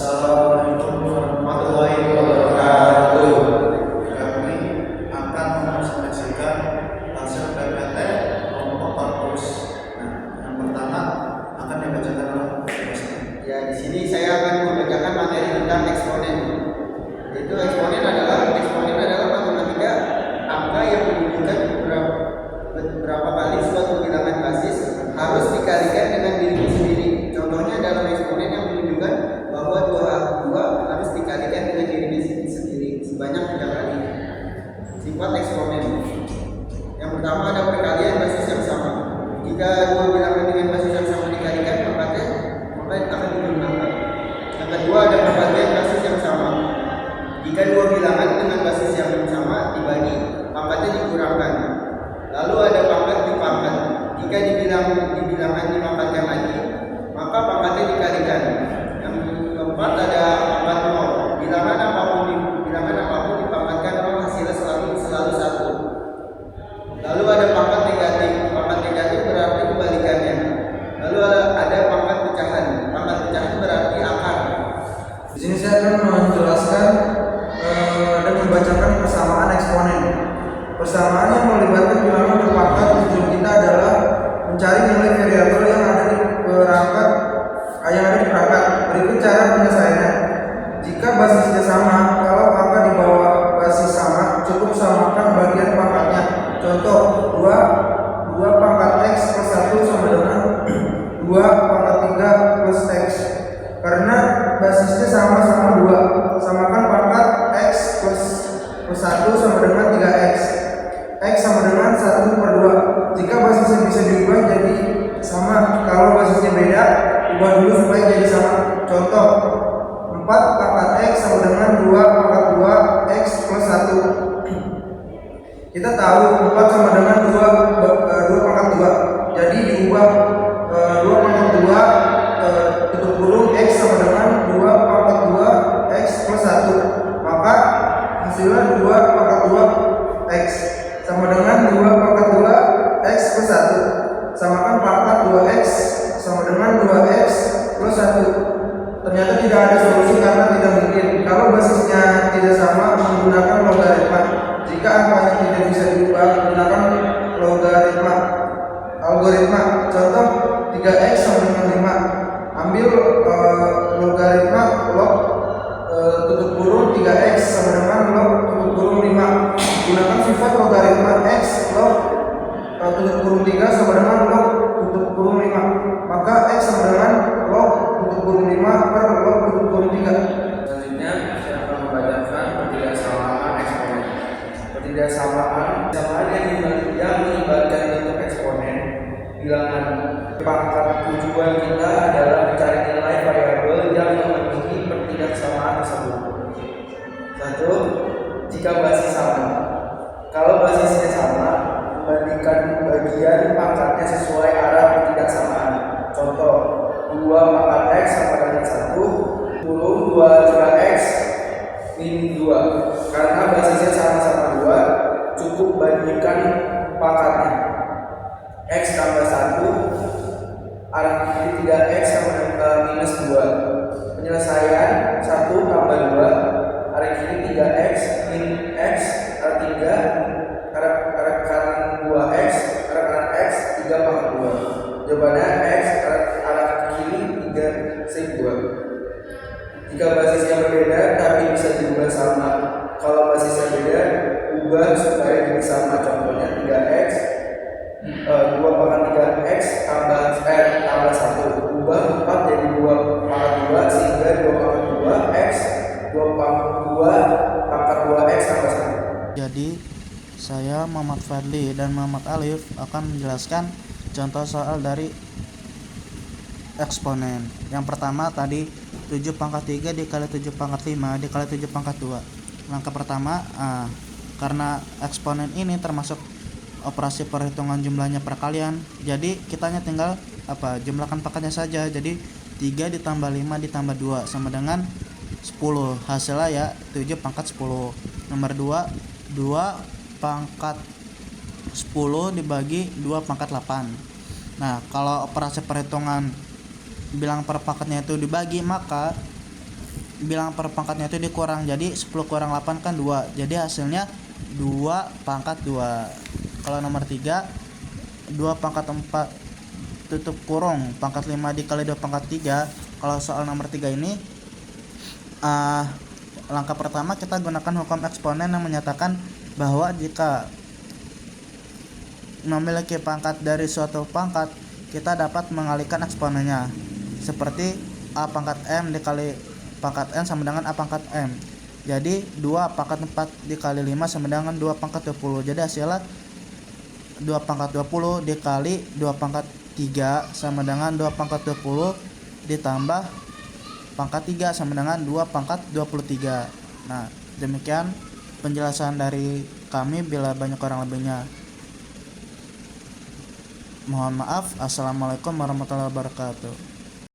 Assalamualaikum warahmatullahi wabarakatuh. Kami akan menyaksikan hasil PPT kelompok korpus. Nah, yang pertama akan dibacakan oleh dosen. Ya, di sini saya akan membacakan materi tentang eksponen. Yaitu eksponen adalah matematika angka yang menunjukkan berapa kali suatu bilangan basis harus dikalikan dengan dirinya sendiri. Contohnya dalam eksponen yang menunjukkan bahwa 2 harus dikalikan dengan dirinya sendiri sebanyak 3 kali. Sifat eksponen. Yang pertama ada perkalian basis yang sama. Jika 2 bilangan dengan basis yang sama dikalikan, maka akan digunakan. Yang kedua ada pembagian basis yang sama. Jika 2 bilangan dengan basis yang sama dibagi, pangkatnya dikurangkan. Lalu ada pangkat dipangkat. Jika dibilangan dipangkatkan lagi, maka pangkatnya dikalikan. Yang keempat ada pangkat nol. Bilangan apapun dipangkatkan nol, hasilnya selalu 1. Lalu ada pangkat negatif. Pangkat negatif berarti kebalikannya. Lalu ada pangkat pecahan. Pangkat pecahan berarti akar. Di sini saya akan menjelaskan dan membacakan persamaan eksponen. Persamaan yang melibatkan bilangan berpangkat, tujuan kita adalah mencari nilai variabel yang ada di perangkat. Berikut cara penyelesaiannya. Jika basisnya sama, kalau angka di bawah basis sama, cukup samakan bagian pangkatnya. Contoh, 2 pangkat x plus 1 sama dengan 2 pangkat 3 plus x. Karena basisnya sama-sama 2, samakan pangkat x plus 1 sama dengan 3x. X sama dengan 1/2. Jika basisnya bisa diubah jadi sama, kalau basisnya beda, ubah dulu supaya jadi sama. Contoh, 4 pangkat x sama dengan 2 pangkat 2x plus 1. Kita tahu 4 sama dengan 2 pangkat 2. Jadi diubah 2 pangkat 2 tutup kurung x sama dengan 2 pangkat 2 x plus 1. Maka hasilnya 2 pangkat 2 x sama dengan 2 pangkat 2 x plus 1. Samakan pangkat 2x sama dengan 2x plus 1. Ternyata tidak ada solusi karena tidak mungkin. Kalau basisnya tidak sama, menggunakan logaritma. Jika angkanya tidak bisa diubah, gunakan logaritma. Algoritma. Contoh, 3x sama dengan 5. Ambil logaritma log tutup kurung 3x sama dengan log tutup kurung 5. Gunakan sifat logaritma x log tutup kurung 3 sama dengan log tutup kurung 5. Maka x sama dengan log tutup kurung 5 per log tutup kurung 3. Selanjutnya saya akan membacakan ketidaksamaan eksponen. Ketidaksamaan yang melibatkan bentuk eksponen bilangan. Pangkat tujuan kita adalah mencari nilai variabel yang memenuhi ketidaksamaan tersebut. 1. Jika basis sama. Kalau basisnya sama, membandingkan bagian pangkatnya sesuai arah ketidaksamaan. Contoh, 2 pangkat x sama dengan 1 kurung 2 curah x min 2. Karena basisnya sama-sama 2, cukup bandingkan pangkatnya. X tambah 1, arah kiri 3x sama dengan minus 2. Penyelesaian 1 tambah 2, arah kiri 3x min x, arah 3, arah kanan 2x, arah kanan x 3 pangkat 2. Jawabannya x arah kiri 3 sin 2. Jika basisnya berbeda tapi bisa diubah sama. Kalau basisnya beda, ubah supaya jadi sama. Contohnya 3x 2 pangkat 3x tambah 1. Ubah 4 jadi 2 pangkat 2 sehingga 2 pangkat 2x 2 pangkat 2x tambah 1. Jadi saya Muhammad Fadli dan Muhammad Alif akan menjelaskan contoh soal dari eksponen. Yang pertama tadi 7 pangkat 3 dikali 7 pangkat 5 dikali 7 pangkat 2. Langkah pertama, karena eksponen ini termasuk operasi perhitungan jumlahnya perkalian, jadi kitanya tinggal jumlahkan pangkatnya saja. Jadi 3 ditambah 5 ditambah 2 sama dengan 10. Hasilnya ya 7 pangkat 10. Nomor 2 pangkat 10 dibagi 2 pangkat 8. Nah, kalau operasi perhitungan bilang per pangkatnya itu dibagi, maka bilang per pangkatnya itu dikurang, jadi 10 kurang 8 kan 2, jadi hasilnya 2 pangkat 2. Kalau nomor 3 2 pangkat 4 tutup kurung pangkat 5 dikali 2 pangkat 3. Kalau soal nomor 3 ini langkah pertama kita gunakan hukum eksponen yang menyatakan bahwa jika memiliki pangkat dari suatu pangkat, kita dapat mengalihkan eksponennya, seperti A pangkat M dikali pangkat N sama dengan A pangkat M. Jadi 2 pangkat 4 dikali 5 sama dengan 2 pangkat 20. Jadi hasilnya 2 pangkat 20 dikali 2 pangkat 3 sama dengan 2 pangkat 20 ditambah pangkat 3 sama dengan 2 pangkat 23. Nah, demikian penjelasan dari kami. Bila banyak kurang lebihnya, mohon maaf. Assalamualaikum warahmatullahi wabarakatuh.